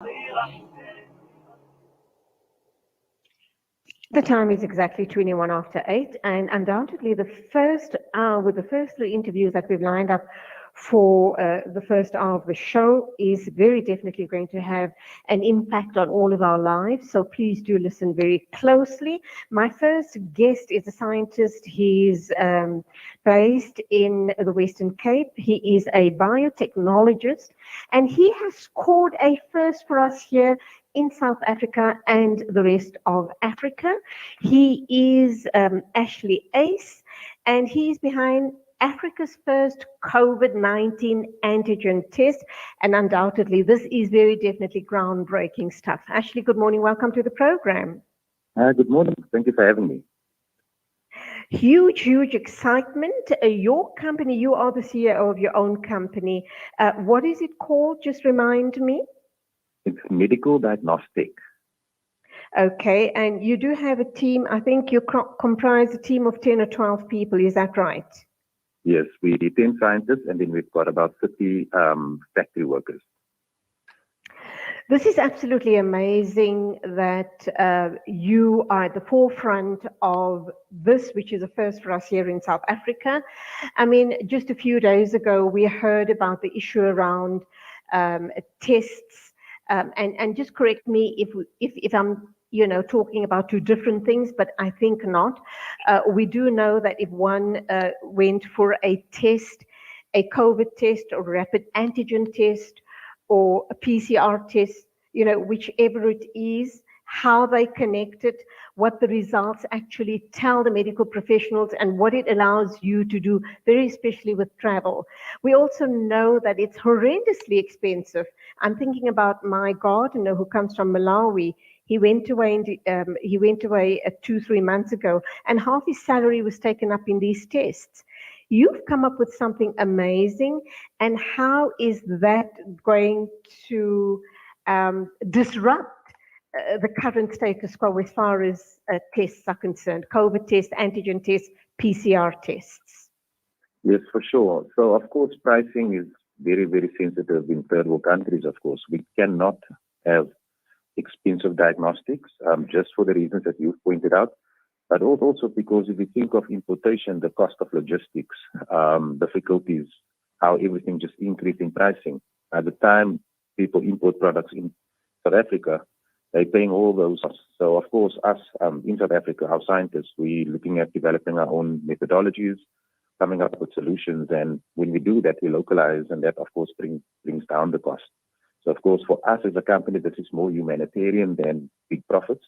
The time is exactly 21 after 8, and undoubtedly the first hour, with the first three interviews that we've lined up for the first hour of the show, is very definitely going to have an impact on all of our lives. So please do listen very closely. My first guest is a scientist. He's based in the Western Cape. He is a biotechnologist, and he has scored a first for us here in South Africa and the rest of Africa. He is Ashley Uys, and he's behind Africa's first COVID-19 antigen test. And undoubtedly, this is very definitely groundbreaking stuff. Ashley, good morning. Welcome to the program. Good morning. Thank you for having me. Huge excitement. Your company, you are the CEO of your own company. What is it called? Just remind me. It's medical diagnostic. Okay, and you do have a team. I think you comprise a team of 10 or 12 people. Is that right? Yes, we 10 scientists, and then we've got about 50 factory workers. This is absolutely amazing that you are at the forefront of this, which is a first for us here in South Africa. I mean, just a few days ago, we heard about the issue around tests, and just correct me if I'm talking about two different things, but I think not. We do know that if one went for a test, a COVID test or rapid antigen test, or a PCR test, whichever it is, how they connect it, what the results actually tell the medical professionals, and what it allows you to do, very especially with travel. We also know that it's horrendously expensive. I'm thinking about my gardener who comes from Malawi. He went away 2-3 months ago, and half his salary was taken up in these tests. You've come up with something amazing, and how is that going to disrupt the current status quo as far as tests are concerned, COVID tests, antigen tests, PCR tests? Yes, for sure. So, of course, pricing is very sensitive in third world countries, of course. We cannot have expensive diagnostics, just for the reasons that you've pointed out, but also because if you think of importation, the cost of logistics, difficulties, how everything just increased in pricing. At the time people import products in South Africa, they're paying all those costs. So, of course, us in South Africa, our scientists, we're looking at developing our own methodologies, coming up with solutions, and when we do that, we localize, and that, of course, brings down the cost. So, of course, for us as a company, this is more humanitarian than big profits.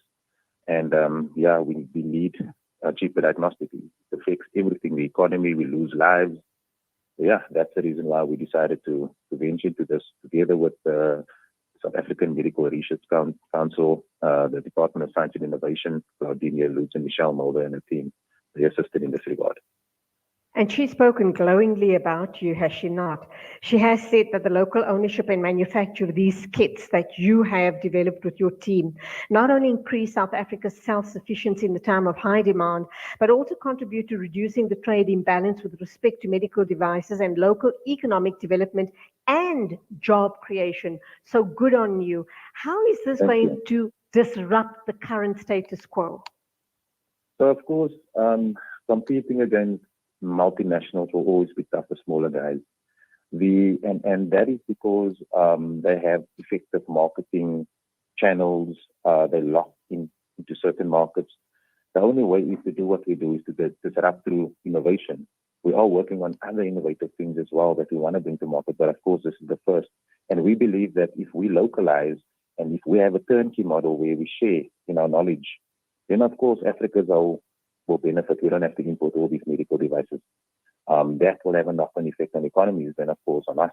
And we need cheaper diagnostics. It affects everything, the economy, we lose lives. Yeah, that's the reason why we decided to venture into this together with the South African Medical Research Council, the Department of Science and Innovation, Claudia Lutz and Michelle Mulder and the team. They assisted in this regard. And she's spoken glowingly about you, has she not? She has said that the local ownership and manufacture of these kits that you have developed with your team not only increase South Africa's self-sufficiency in the time of high demand, but also contribute to reducing the trade imbalance with respect to medical devices and local economic development and job creation. So good on you. How is this going to disrupt the current status quo? So, of course, competing against multinationals will always be tough for smaller guys. And that is because they have effective marketing channels. They lock into certain markets. The only way is to do what we do is to disrupt through innovation. We are working on other innovative things as well that we want to bring to market, but of course this is the first. And we believe that if we localize and if we have a turnkey model where we share in our knowledge, then of course Africa's will benefit. We don't have to import all these medical devices. That will have a knock-on effect on economies, then of course on us.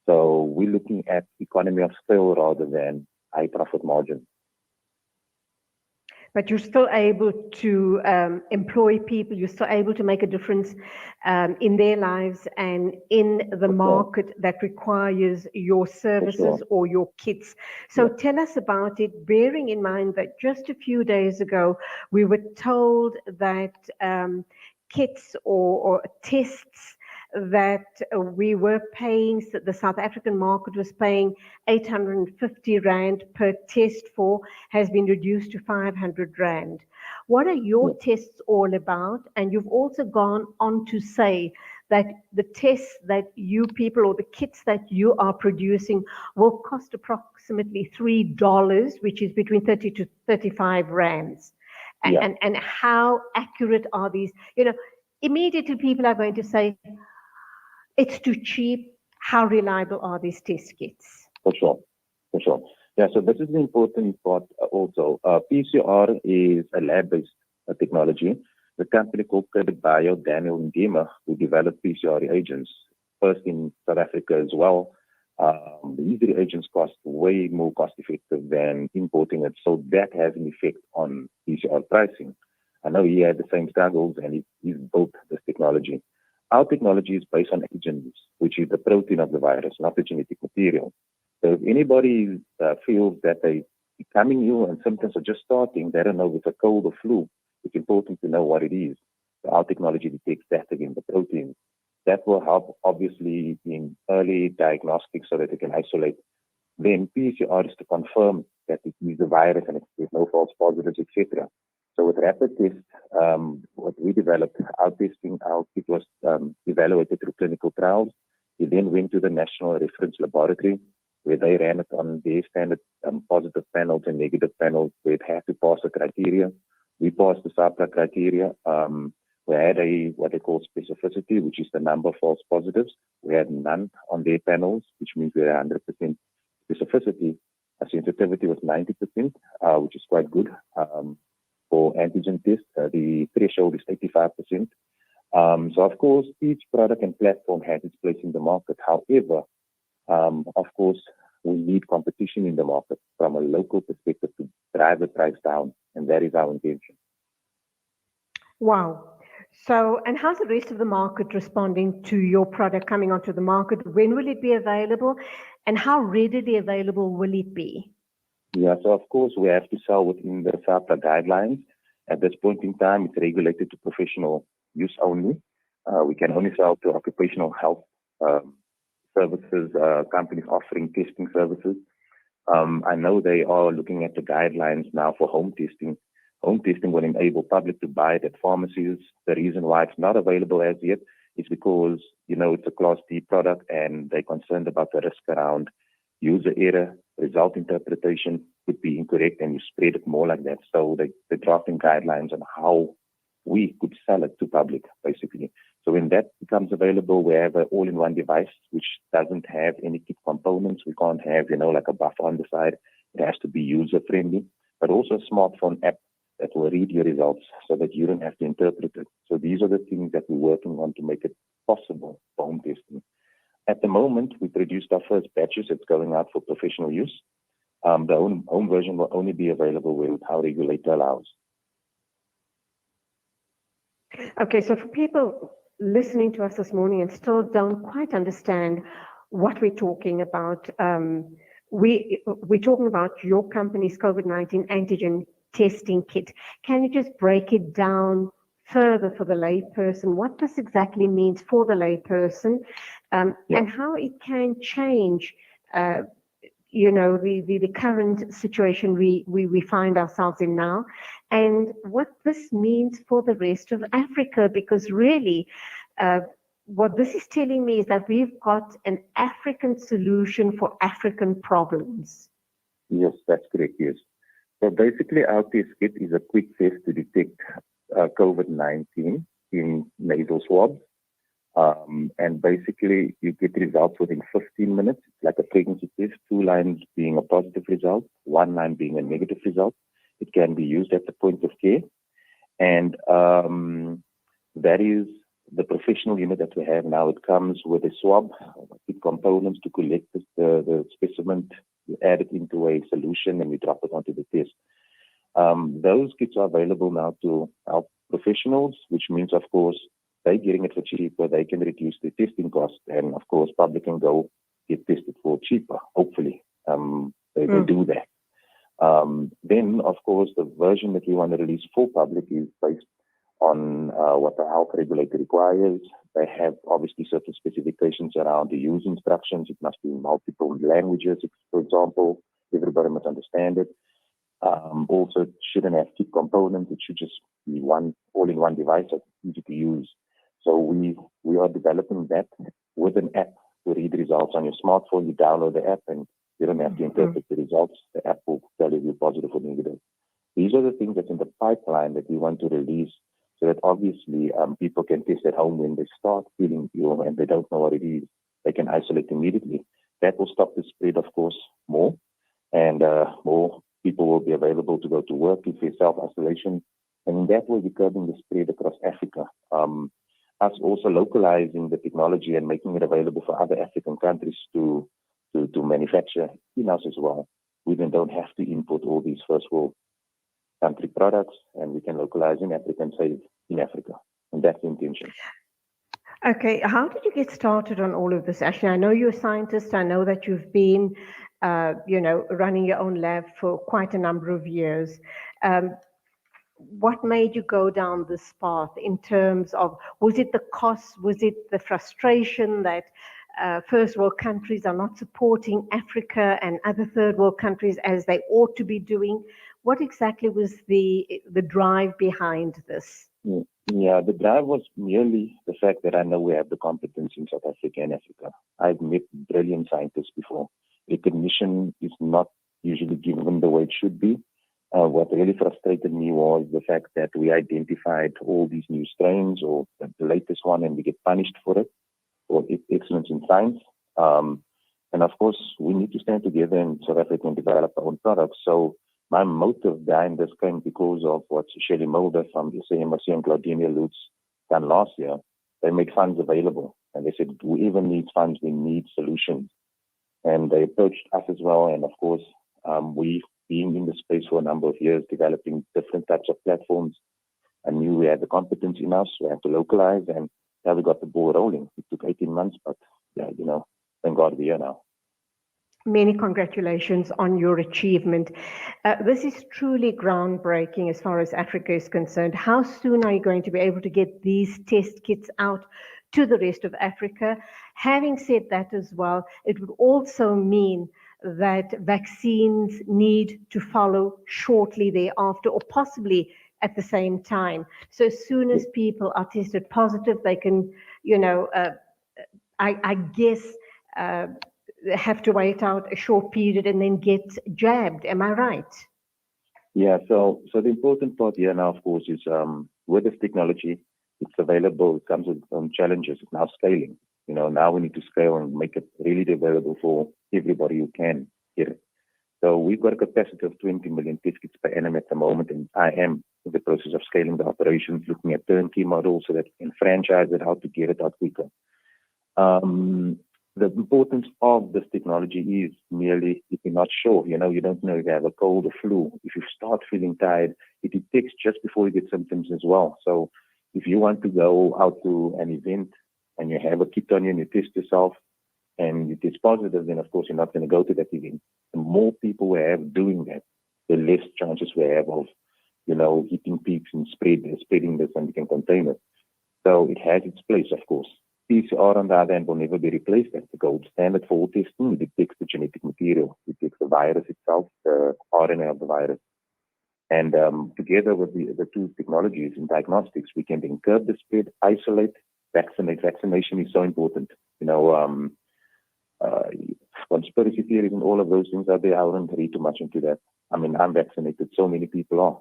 So we're looking at economy of scale rather than high profit margin. But you're still able to employ people, you're still able to make a difference in their lives and in the market that requires your services or your kits. So tell us about it, bearing in mind that just a few days ago, we were told that kits or tests that we were paying, the South African market was paying 850 Rand per test for, has been reduced to 500 Rand. What are your tests all about? And you've also gone on to say that the tests that you people, or the kits that you are producing, will cost approximately $3, which is between 30 to 35 Rands. And how accurate are these? You know, immediately people are going to say, it's too cheap. How reliable are these test kits? For sure. Yeah, so this is the important part also. PCR is a lab-based technology. The company called Credit Bio, Daniel and Dima, who developed PCR reagents, first in South Africa as well. These reagents cost way more cost-effective than importing it, so that has an effect on PCR pricing. I know he had the same struggles, and he's built this technology. Our technology is based on antigens, which is the protein of the virus, not the genetic material. So if anybody feels that they're becoming ill and symptoms are just starting, they don't know if it's a cold or flu, it's important to know what it is. So our technology detects that again, the protein. That will help, obviously, in early diagnostics so that they can isolate. Then PCR is to confirm that it is the virus and there's no false positives, etc. So with rapid tests, what we developed, our testing, our kit was evaluated through clinical trials. It then went to the National Reference Laboratory, where they ran it on their standard positive panels and negative panels, where it had to pass the criteria. We passed the SAPRA criteria. We had what they call specificity, which is the number of false positives. We had none on their panels, which means we had 100% specificity. Our sensitivity was 90%, which is quite good. For antigen tests, the threshold is 85%. So, of course, each product and platform has its place in the market. However, of course, we need competition in the market from a local perspective to drive the price down, and that is our intention. Wow. So, and how's the rest of the market responding to your product coming onto the market? When will it be available, and how readily available will it be? Yeah, so of course we have to sell within the SAPRA guidelines. At this point in time, it's regulated to professional use only. We can only sell to occupational health services, companies offering testing services. I know they are looking at the guidelines now for home testing. Home testing will enable public to buy it at pharmacies. The reason why it's not available as yet is because, it's a Class D product and they're concerned about the risk around user error, result interpretation could be incorrect, and you spread it more like that. So they're drafting guidelines on how we could sell it to public, basically. So when that becomes available, we have an all-in-one device which doesn't have any kit components. We can't have, like a buffer on the side. It has to be user-friendly, but also a smartphone app that will read your results so that you don't have to interpret it. So these are the things that we're working on to make it possible for home testing. At the moment, we produced our first batches. It's going out for professional use. The home version will only be available with our regulator allows. Okay, so for people listening to us this morning and still don't quite understand what we're talking about, we're talking about your company's COVID-19 antigen testing kit. Can you just break it down further for the layperson, what this exactly means for the layperson, and how it can change, the current situation we find ourselves in now, and what this means for the rest of Africa, because really, what this is telling me is that we've got an African solution for African problems. Yes, that's correct, yes. So basically, our test kit is a quick test to detect COVID-19 in nasal swabs. And basically, you get results within 15 minutes. It's like a pregnancy test, 2 lines being a positive result, 1 line being a negative result. It can be used at the point of care. And that is the professional unit that we have now. It comes with a swab, with components to collect the specimen. We add it into a solution and we drop it onto the test. Those kits are available now to our professionals, which means, of course, they're getting it for cheaper. They can reduce the testing costs, and of course, public can go get tested for cheaper. Hopefully, they do that. Then, of course, the version that we want to release for public is based on what the health regulator requires. They have obviously certain specifications around the use instructions. It must be in multiple languages, for example. Everybody must understand it. Also, it shouldn't have key components. It should just be one all-in-one device that's easy to use. So we are developing that with an app to read results on your smartphone. You download the app and you don't have to interpret the results. The app will tell you if you're positive or negative. These are the things that's in the pipeline that we want to release so that obviously people can test at home when they start feeling ill and they don't know what it is. They can isolate immediately. That will stop the spread, of course, more. And more people will be available to go to work if there's self-isolation. And in that way, we're curbing the spread across Africa. Us also localizing the technology and making it available for other African countries to manufacture in-house as well. We then don't have to import all these first world country products, and we can localize in Africa and save in Africa. And that's the intention. Okay, how did you get started on all of this? Actually, I know you're a scientist. I know that you've been, running your own lab for quite a number of years. What made you go down this path in terms of, was it the cost, was it the frustration that first world countries are not supporting Africa and other third world countries as they ought to be doing? What exactly was the drive behind this? Yeah, the drive was merely the fact that I know we have the competence in South Africa and Africa. I've met brilliant scientists before. Recognition is not usually given the way it should be. What really frustrated me was the fact that we identified all these new strains or the latest one and we get punished for it, for excellence in science. And of course, we need to stand together in South Africa and develop our own products. So my motive behind this came because of what Shelley Mulder from SAMRC and Claudine Lutz done last year. They made funds available. And they said, whoever needs funds, we need solutions. And they approached us as well. And of course, we've been in the space for a number of years, developing different types of platforms. I knew we had the competence in us. We had to localize, and now we got the ball rolling. It took 18 months, but yeah, thank God we're here now. Many congratulations on your achievement. This is truly groundbreaking as far as Africa is concerned. How soon are you going to be able to get these test kits out to the rest of Africa? Having said that as well, it would also mean that vaccines need to follow shortly thereafter, or possibly at the same time. So as soon as people are tested positive, they can, I guess, have to wait out a short period and then get jabbed. Am I right? Yeah, so the important part here now, of course, is with this technology, it's available, it comes with challenges. It's now scaling. Now we need to scale and make it really available for everybody who can get it. So we've got a capacity of 20 million test kits per annum at the moment, and I am in the process of scaling the operations, looking at turnkey models so that we can franchise it, how to get it out quicker. The importance of this technology is merely if you're not sure, you don't know if you have a cold or flu. If you start feeling tired, it detects just before you get symptoms as well. So if you want to go out to an event and you have a kit on you and you test yourself and you test positive, then of course you're not going to go to that event. The more people we have doing that, the less chances we have of, hitting peaks and spreading this, and we can contain it. So it has its place, of course. PCR, on the other hand, will never be replaced as the gold standard for all testing. It detects the genetic material, it detects the virus itself, the RNA of the virus. And together with the two technologies in diagnostics, we can then curb the spread, isolate, vaccinate. Vaccination is so important. Conspiracy theories and all of those things out there, I wouldn't read too much into that. I mean, I'm vaccinated, so many people are.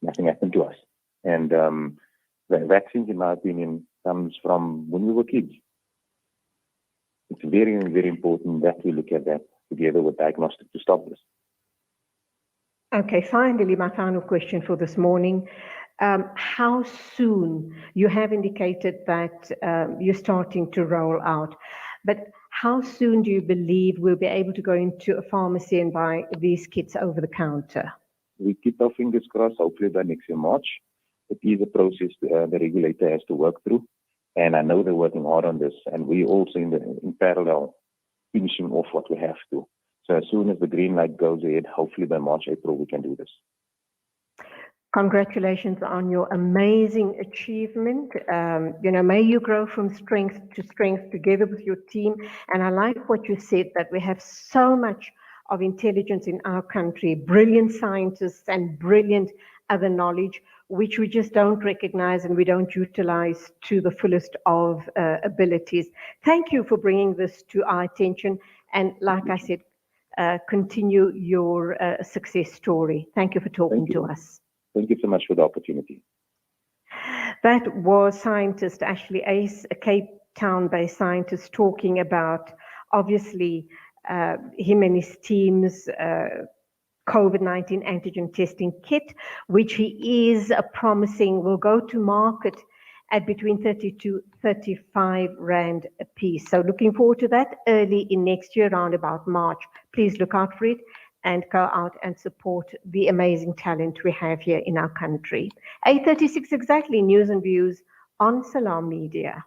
Nothing happened to us. And the vaccines, in my opinion, comes from when we were kids. It's very, very important that we look at that together with diagnostics to stop this. Okay, finally, my final question for this morning. How soon, you have indicated that you're starting to roll out, but how soon do you believe we'll be able to go into a pharmacy and buy these kits over the counter? We keep our fingers crossed, hopefully by next year, March. It is a process the regulator has to work through. And I know they're working hard on this. And we also in parallel finishing off what we have to. So as soon as the green light goes ahead, hopefully by March, April, we can do this. Congratulations on your amazing achievement. May you grow from strength to strength together with your team. And I like what you said, that we have so much of intelligence in our country, brilliant scientists and brilliant other knowledge, which we just don't recognize and we don't utilize to the fullest of abilities. Thank you for bringing this to our attention. And like I said, continue your success story. Thank you for talking to us. Thank you so much for the opportunity. That was scientist Ashley Uys, a Cape Town-based scientist, talking about, obviously, him and his team's COVID-19 antigen testing kit, which he is promising will go to market at between 30 to 35 Rand a piece. So looking forward to that early in next year, around about March. Please look out for it and go out and support the amazing talent we have here in our country. 8:36 exactly, news and views on Salam Media.